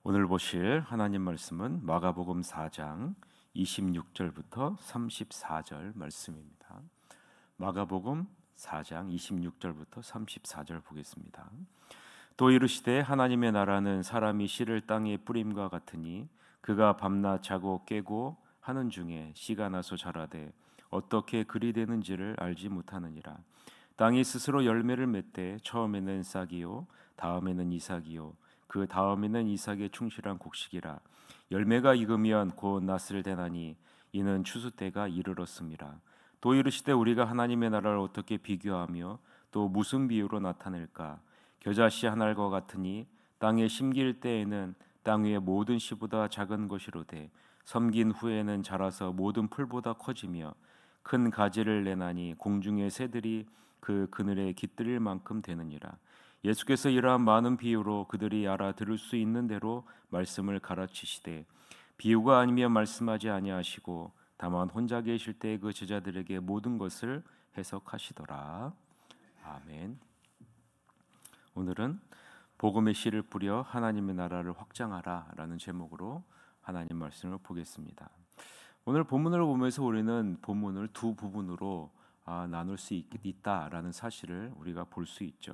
오늘 보실 하나님 말씀은 마가복음 4장 26절부터 34절 말씀입니다. 마가복음 4장 26절부터 34절 보겠습니다. 또 이르시되 하나님의 나라는 사람이 씨를 땅에 뿌림과 같으니 그가 밤낮 자고 깨고 하는 중에 씨가 나서 자라되 어떻게 그리 되는지를 알지 못하느니라. 땅이 스스로 열매를 맺되 처음에는 싹이요 다음에는 이삭이요 그 다음에는 이삭의 충실한 곡식이라. 열매가 익으면 곧 낫을 대나니 이는 추수 때가 이르렀음이라. 또 이르시되 우리가 하나님의 나라를 어떻게 비교하며 또 무슨 비유로 나타낼까? 겨자씨 한 알과 같으니 땅에 심길 때에는 땅 위의 모든 씨보다 작은 것이로되 섬긴 후에는 자라서 모든 풀보다 커지며 큰 가지를 내나니 공중의 새들이 그 그늘에 깃들일 만큼 되느니라. 예수께서 이러한 많은 비유로 그들이 알아들을 수 있는 대로 말씀을 가르치시되 비유가 아니면 말씀하지 아니하시고 다만 혼자 계실 때 그 제자들에게 모든 것을 해석하시더라. 아멘. 오늘은 복음의 씨를 뿌려 하나님의 나라를 확장하라라는 제목으로 하나님 말씀을 보겠습니다. 오늘 본문을 보면서 우리는 본문을 두 부분으로 나눌 수 있다라는 사실을 우리가 볼 수 있죠.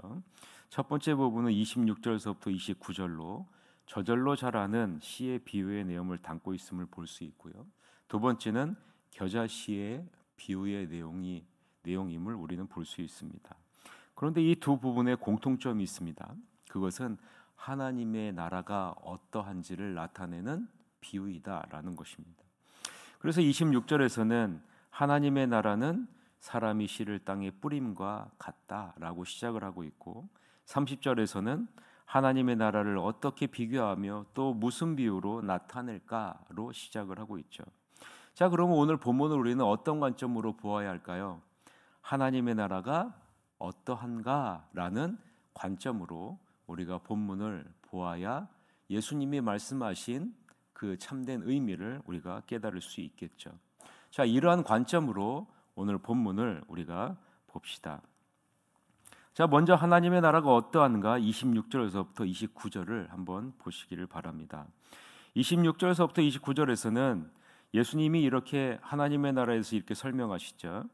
첫 번째 부분은 26절서부터 29절로 저절로 자라는 씨의 비유의 내용을 담고 있음을 볼 수 있고요. 두 번째는 겨자씨의 비유의 내용임을 우리는 볼 수 있습니다. 그런데 이 두 부분에 공통점이 있습니다. 그것은 하나님의 나라가 어떠한지를 나타내는 비유이다라는 것입니다. 그래서 26절에서는 하나님의 나라는 사람이 씨를 땅에 뿌림과 같다라고 시작을 하고 있고 30절에서는 하나님의 나라를 어떻게 비교하며 또 무슨 비유로 나타낼까로 시작을 하고 있죠. 자, 그러면 오늘 본문을 우리는 어떤 관점으로 보아야 할까요? 하나님의 나라가 어떠한가라는 관점으로 우리가 본문을 보아야 예수님이 말씀하신 그 참된 의미를 우리가 깨달을 수 있겠죠. 자, 이러한 관점으로 오늘 본문을 우리가 봅시다. 자, 먼저 하나님의 나라가 어떠한가 26절에서부터 29절을 한번 보시기를 바랍니다. 26절에서부터 29절에서는 예수님이 이렇게 하나님의 나라에서 이렇게 설명하시죠.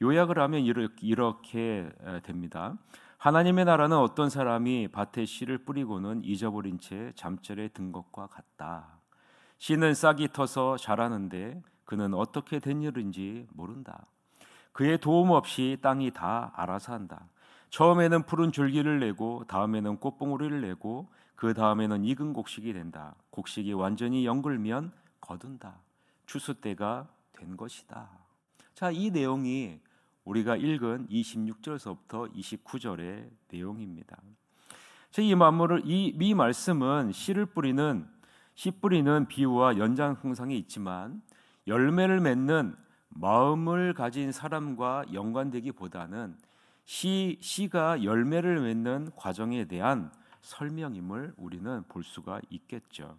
요약을 하면 이렇게 됩니다. 하나님의 나라는 어떤 사람이 밭에 씨를 뿌리고는 잊어버린 채 잠자리에 든 것과 같다. 씨는 싹이 터서 자라는데 그는 어떻게 된 일인지 모른다. 그의 도움 없이 땅이 다 알아서 한다. 처음에는 푸른 줄기를 내고 다음에는 꽃봉오리를 내고 그 다음에는 익은 곡식이 된다. 곡식이 완전히 영글면 거둔다. 추수 때가 된 것이다. 자, 이 내용이 우리가 읽은 26절에서부터 29절의 내용입니다. 이 말씀은 씨 뿌리는 비유와 연장선상에 있지만 열매를 맺는 마음을 가진 사람과 연관되기보다는 씨가 열매를 맺는 과정에 대한 설명임을 우리는 볼 수가 있겠죠.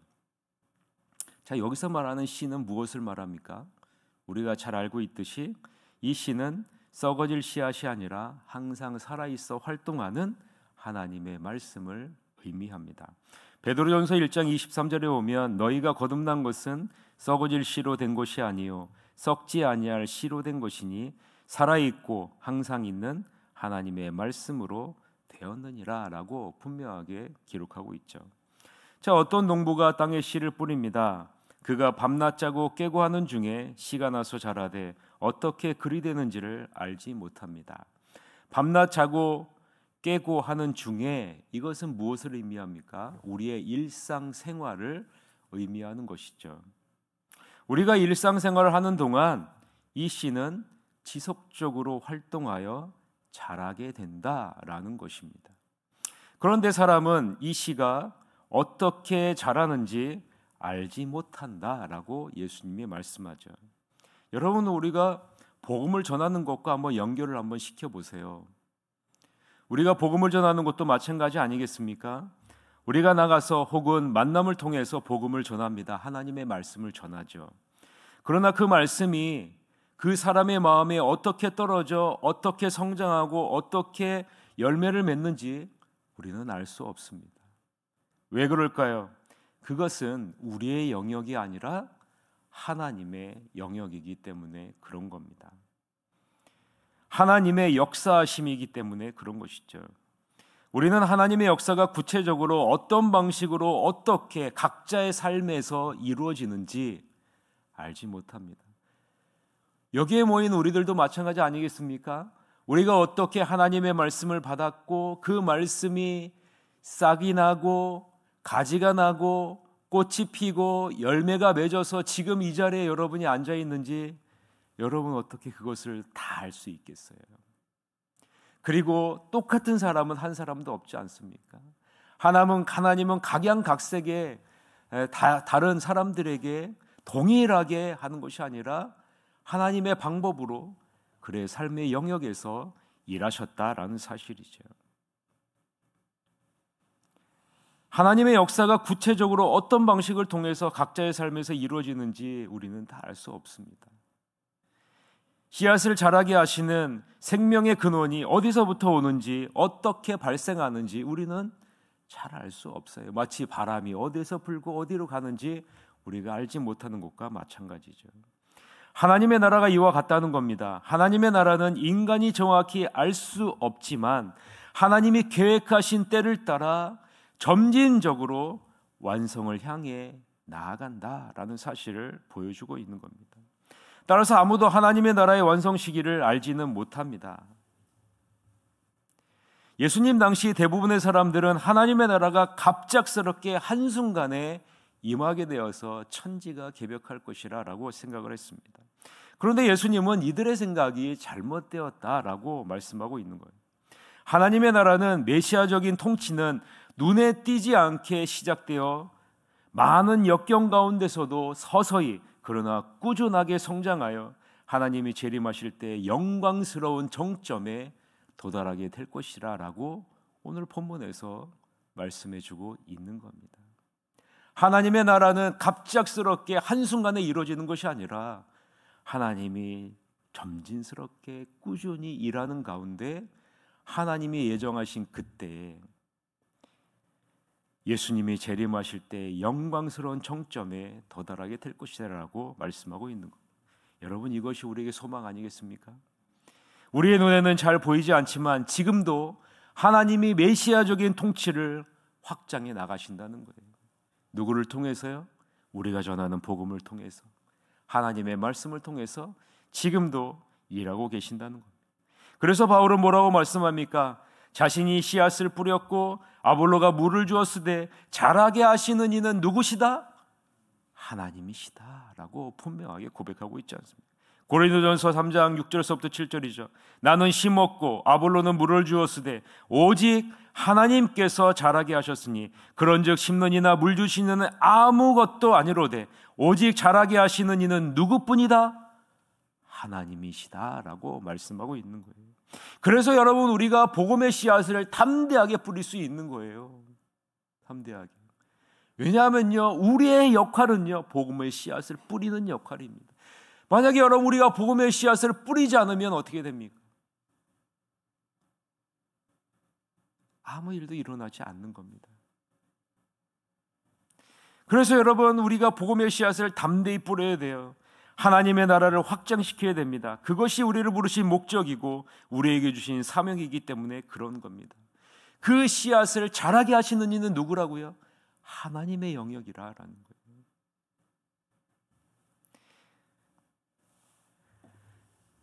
자, 여기서 말하는 씨는 무엇을 말합니까? 우리가 잘 알고 있듯이 이 씨는 썩어질 씨앗이 아니라 항상 살아있어 활동하는 하나님의 말씀을 의미합니다. 베드로전서 1장 23절에 보면 너희가 거듭난 것은 썩어질 씨로 된 것이 아니요 썩지 아니할 씨로 된 것이니 살아있고 항상 있는 하나님의 말씀으로 되었느니라 라고 분명하게 기록하고 있죠. 자, 어떤 농부가 땅에 씨를 뿌립니다. 그가 밤낮 자고 깨고 하는 중에 씨가 나서 자라되 어떻게 그리 되는지를 알지 못합니다. 밤낮 자고 깨고 하는 중에 이것은 무엇을 의미합니까? 우리의 일상생활을 의미하는 것이죠. 우리가 일상생활을 하는 동안 이 씨는 지속적으로 활동하여 자라게 된다라는 것입니다. 그런데 사람은 이 씨가 어떻게 자라는지 알지 못한다라고 예수님이 말씀하죠. 여러분, 우리가 복음을 전하는 것과 한번 연결을 한번 시켜보세요. 우리가 복음을 전하는 것도 마찬가지 아니겠습니까? 우리가 나가서 혹은 만남을 통해서 복음을 전합니다. 하나님의 말씀을 전하죠. 그러나 그 말씀이 그 사람의 마음에 어떻게 떨어져 어떻게 성장하고 어떻게 열매를 맺는지 우리는 알 수 없습니다. 왜 그럴까요? 그것은 우리의 영역이 아니라 하나님의 영역이기 때문에 그런 겁니다. 하나님의 역사하심이기 때문에 그런 것이죠. 우리는 하나님의 역사가 구체적으로 어떤 방식으로 어떻게 각자의 삶에서 이루어지는지 알지 못합니다. 여기에 모인 우리들도 마찬가지 아니겠습니까? 우리가 어떻게 하나님의 말씀을 받았고 그 말씀이 싹이 나고 가지가 나고 꽃이 피고 열매가 맺어서 지금 이 자리에 여러분이 앉아 있는지 여러분 어떻게 그것을 다 알 수 있겠어요? 그리고 똑같은 사람은 한 사람도 없지 않습니까? 하나님은 각양각색의 다른 사람들에게 동일하게 하는 것이 아니라 하나님의 방법으로 그의 삶의 영역에서 일하셨다라는 사실이죠. 하나님의 역사가 구체적으로 어떤 방식을 통해서 각자의 삶에서 이루어지는지 우리는 다 알 수 없습니다. 씨앗을 자라게 하시는 생명의 근원이 어디서부터 오는지 어떻게 발생하는지 우리는 잘 알 수 없어요. 마치 바람이 어디서 불고 어디로 가는지 우리가 알지 못하는 것과 마찬가지죠. 하나님의 나라가 이와 같다는 겁니다. 하나님의 나라는 인간이 정확히 알 수 없지만 하나님이 계획하신 때를 따라 점진적으로 완성을 향해 나아간다라는 사실을 보여주고 있는 겁니다. 따라서 아무도 하나님의 나라의 완성 시기를 알지는 못합니다. 예수님 당시 대부분의 사람들은 하나님의 나라가 갑작스럽게 한순간에 임하게 되어서 천지가 개벽할 것이라 라고 생각을 했습니다. 그런데 예수님은 이들의 생각이 잘못되었다라고 말씀하고 있는 거예요. 하나님의 나라는 메시아적인 통치는 눈에 띄지 않게 시작되어 많은 역경 가운데서도 서서히 그러나 꾸준하게 성장하여 하나님이 재림하실 때 영광스러운 정점에 도달하게 될 것이라 라고 오늘 본문에서 말씀해주고 있는 겁니다. 하나님의 나라는 갑작스럽게 한순간에 이루어지는 것이 아니라 하나님이 점진스럽게 꾸준히 일하는 가운데 하나님이 예정하신 그때에 예수님이 재림하실 때 영광스러운 정점에 도달하게 될 것이라고 말씀하고 있는 것. 여러분, 이것이 우리에게 소망 아니겠습니까? 우리의 눈에는 잘 보이지 않지만 지금도 하나님이 메시아적인 통치를 확장해 나가신다는 거예요. 누구를 통해서요? 우리가 전하는 복음을 통해서, 하나님의 말씀을 통해서 지금도 일하고 계신다는 겁니다. 그래서 바울은 뭐라고 말씀합니까? 자신이 씨앗을 뿌렸고 아볼로가 물을 주었으되 자라게 하시는 이는 누구시다? 하나님이시다 라고 분명하게 고백하고 있지 않습니까? 고린도전서 3장 6절서부터 7절이죠. 나는 심었고 아볼로는 물을 주었으되 오직 하나님께서 자라게 하셨으니 그런즉 심는 이나 물 주시는 이는 아무것도 아니로되 오직 자라게 하시는 이는 누구뿐이다? 하나님이시다 라고 말씀하고 있는 거예요. 그래서 여러분, 우리가 복음의 씨앗을 담대하게 뿌릴 수 있는 거예요. 담대하게. 왜냐하면요, 우리의 역할은요 복음의 씨앗을 뿌리는 역할입니다. 만약에 여러분 우리가 복음의 씨앗을 뿌리지 않으면 어떻게 됩니까? 아무 일도 일어나지 않는 겁니다. 그래서 여러분, 우리가 복음의 씨앗을 담대히 뿌려야 돼요. 하나님의 나라를 확장시켜야 됩니다. 그것이 우리를 부르신 목적이고 우리에게 주신 사명이기 때문에 그런 겁니다. 그 씨앗을 자라게 하시는 이는 누구라고요? 하나님의 영역이라는 거예요.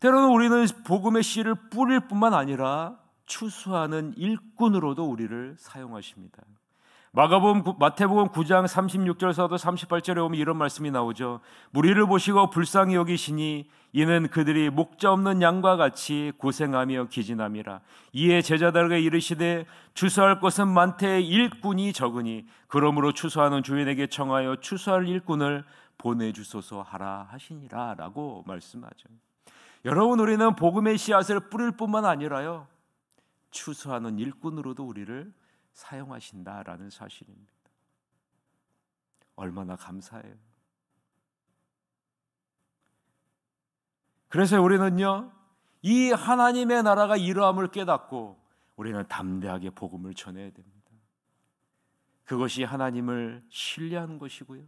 때로는 우리는 복음의 씨를 뿌릴 뿐만 아니라 추수하는 일꾼으로도 우리를 사용하십니다. 마태복음 9장 36절에서도 38절에 오면 이런 말씀이 나오죠. 무리를 보시고 불쌍히 여기시니 이는 그들이 목자 없는 양과 같이 고생하며 기진함이라. 이에 제자들에게 이르시되 추수할 것은 많되 일꾼이 적으니 그러므로 추수하는 주인에게 청하여 추수할 일꾼을 보내주소서 하라 하시니라 라고 말씀하죠. 여러분, 우리는 복음의 씨앗을 뿌릴 뿐만 아니라요 추수하는 일꾼으로도 우리를 사용하신다라는 사실입니다. 얼마나 감사해요. 그래서 우리는요 이 하나님의 나라가 이러함을 깨닫고 우리는 담대하게 복음을 전해야 됩니다. 그것이 하나님을 신뢰하는 것이고요.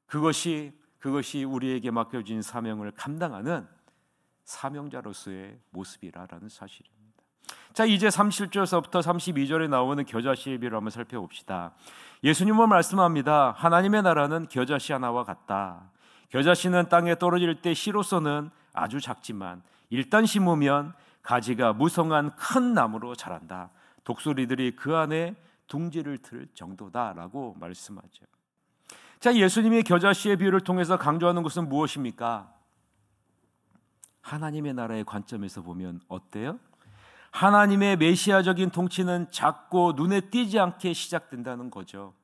그것이 우리에게 맡겨진 사명을 감당하는 사명자로서의 모습이라는 사실입니다. 자, 이제 37절서부터 32절에 나오는 겨자씨의 비유를 한번 살펴봅시다. 예수님은 말씀합니다. 하나님의 나라는 겨자씨 하나와 같다. 겨자씨는 땅에 떨어질 때 씨로서는 아주 작지만 일단 심으면 가지가 무성한 큰 나무로 자란다. 독수리들이 그 안에 둥지를 틀 정도다라고 말씀하죠. 자, 예수님이 겨자씨의 비유를 통해서 강조하는 것은 무엇입니까? 하나님의 나라의 관점에서 보면 어때요? 하나님의 메시아적인 통치는 작고 눈에 띄지 않게 시작된다는 거죠.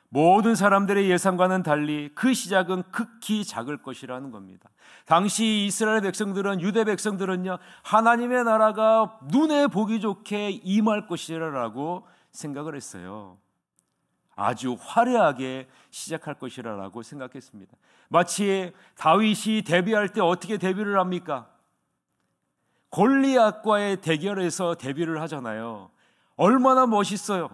모든 사람들의 예상과는 달리 그 시작은 극히 작을 것이라는 겁니다. 당시 이스라엘 백성들은, 유대 백성들은요, 하나님의 나라가 눈에 보기 좋게 임할 것이라고 생각을 했어요. 아주 화려하게 시작할 것이라고 생각했습니다. 마치 다윗이 데뷔할 때 어떻게 데뷔를 합니까? 골리앗과의 대결에서 데뷔를 하잖아요. 얼마나 멋있어요.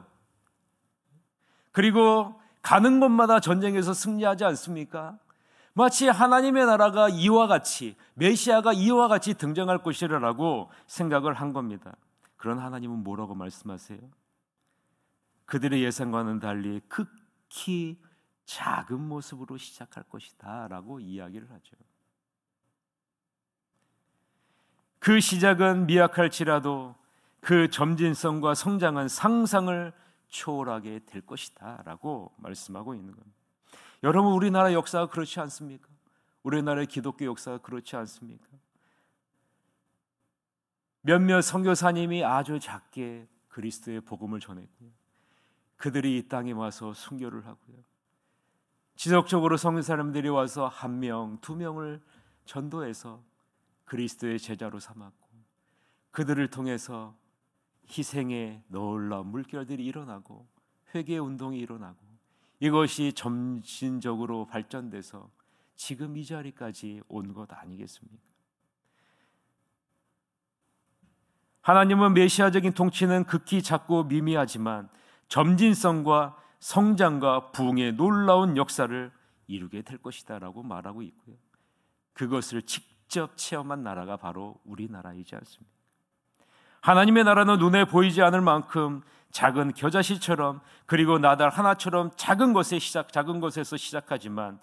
그리고 가는 곳마다 전쟁에서 승리하지 않습니까? 마치 하나님의 나라가 이와 같이, 메시아가 이와 같이 등장할 것이라고 생각을 한 겁니다. 그런 하나님은 뭐라고 말씀하세요? 그들의 예상과는 달리 극히 작은 모습으로 시작할 것이다 라고 이야기를 하죠. 그 시작은 미약할지라도 그 점진성과 성장은 상상을 초월하게 될 것이다 라고 말씀하고 있는 겁니다. 여러분, 우리나라 역사가 그렇지 않습니까? 우리나라의 기독교 역사가 그렇지 않습니까? 몇몇 선교사님이 아주 작게 그리스도의 복음을 전했고요, 그들이 이 땅에 와서 순교를 하고요, 지속적으로 선교사님들이 와서 한 명, 두 명을 전도해서 그리스도의 제자로 삼았고, 그들을 통해서 희생의 놀라운 물결들이 일어나고 회개 운동이 일어나고, 이것이 점진적으로 발전돼서 지금 이 자리까지 온 것 아니겠습니까? 하나님은 메시아적인 통치는 극히 작고 미미하지만 점진성과 성장과 부흥의 놀라운 역사를 이루게 될 것이다 라고 말하고 있고요, 그것을 직접 체험한 나라가 바로 우리나라이지 않습니까? 하나님의 나라는 눈에 보이지 않을 만큼 작은 겨자씨처럼, 그리고 나달 하나처럼 작은 것에서 시작하지만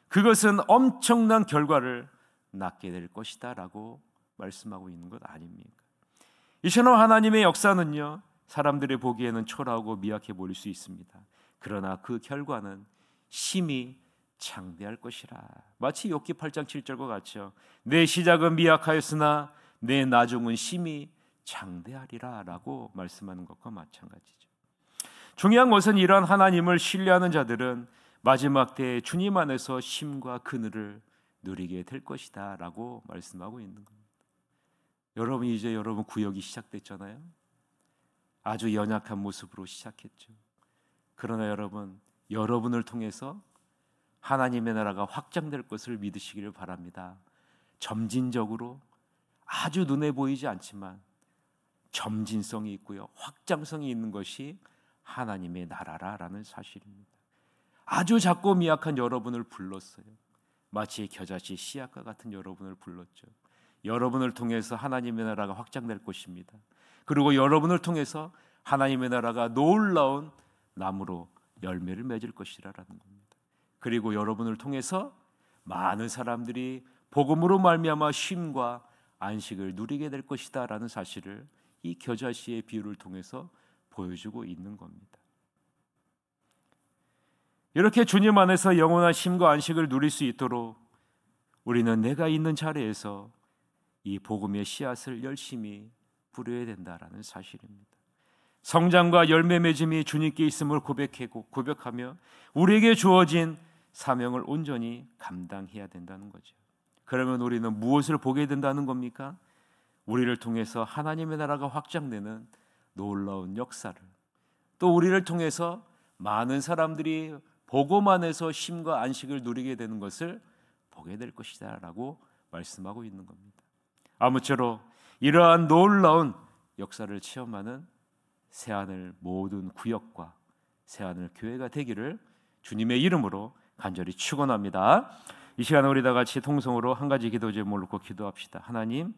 그것은 엄청난 결과를 낳게 될 것이다 라고 말씀하고 있는 것 아닙니까? 이처럼 하나님의 역사는요, 사람들이 보기에는 초라하고 미약해 보일 수 있습니다. 그러나 그 결과는 심히 창대할 것이라. 마치 욥기 8장 7절과 같죠. 내 시작은 미약하였으나 내 나중은 심히 창대하리라 라고 말씀하는 것과 마찬가지죠. 중요한 것은 이러한 하나님을 신뢰하는 자들은 마지막 때에 주님 안에서 쉼과 그늘을 누리게 될 것이다 라고 말씀하고 있는 겁니다. 여러분, 이제 여러분 구역이 시작됐잖아요. 아주 연약한 모습으로 시작했죠. 그러나 여러분을 통해서 하나님의 나라가 확장될 것을 믿으시기를 바랍니다. 점진적으로, 아주 눈에 보이지 않지만 점진성이 있고요, 확장성이 있는 것이 하나님의 나라라는 사실입니다. 아주 작고 미약한 여러분을 불렀어요. 마치 겨자씨 씨앗과 같은 여러분을 불렀죠. 여러분을 통해서 하나님의 나라가 확장될 것입니다. 그리고 여러분을 통해서 하나님의 나라가 놀라운 나무로 열매를 맺을 것이라는 겁니다. 그리고 여러분을 통해서 많은 사람들이 복음으로 말미암아 쉼과 안식을 누리게 될 것이다라는 사실을 이 겨자씨의 비유를 통해서 보여주고 있는 겁니다. 이렇게 주님 안에서 영원한 쉼과 안식을 누릴 수 있도록 우리는 내가 있는 자리에서 이 복음의 씨앗을 열심히 뿌려야 된다라는 사실입니다. 성장과 열매 맺음이 주님께 있음을 고백하며 우리에게 주어진 사명을 온전히 감당해야 된다는 거죠. 그러면 우리는 무엇을 보게 된다는 겁니까? 우리를 통해서 하나님의 나라가 확장되는 놀라운 역사를, 또 우리를 통해서 많은 사람들이 복음 안에서 쉼과 안식을 누리게 되는 것을 보게 될 것이다 라고 말씀하고 있는 겁니다. 아무쪼록 이러한 놀라운 역사를 체험하는 새하늘 모든 구역과 새하늘 교회가 되기를 주님의 이름으로 간절히 축원합니다. 이 시간에 우리 다 같이 통성으로 한 가지 기도 제목을 놓고 기도합시다. 하나님,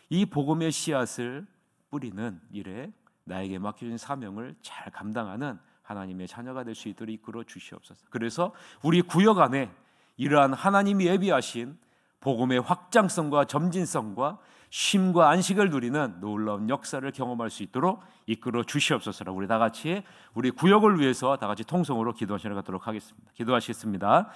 이 복음의 씨앗을 뿌리는 일에 나에게 맡겨진 사명을 잘 감당하는 하나님의 자녀가 될 수 있도록 이끌어 주시옵소서. 그래서 우리 구역 안에 이러한 하나님이 예비하신 복음의 확장성과 점진성과 쉼과 안식을 누리는 놀라운 역사를 경험할 수 있도록 이끌어 주시옵소서라고 우리 다 같이 우리 구역을 위해서 다 같이 통성으로 기도하시러 가도록 하겠습니다. 기도하시겠습니다.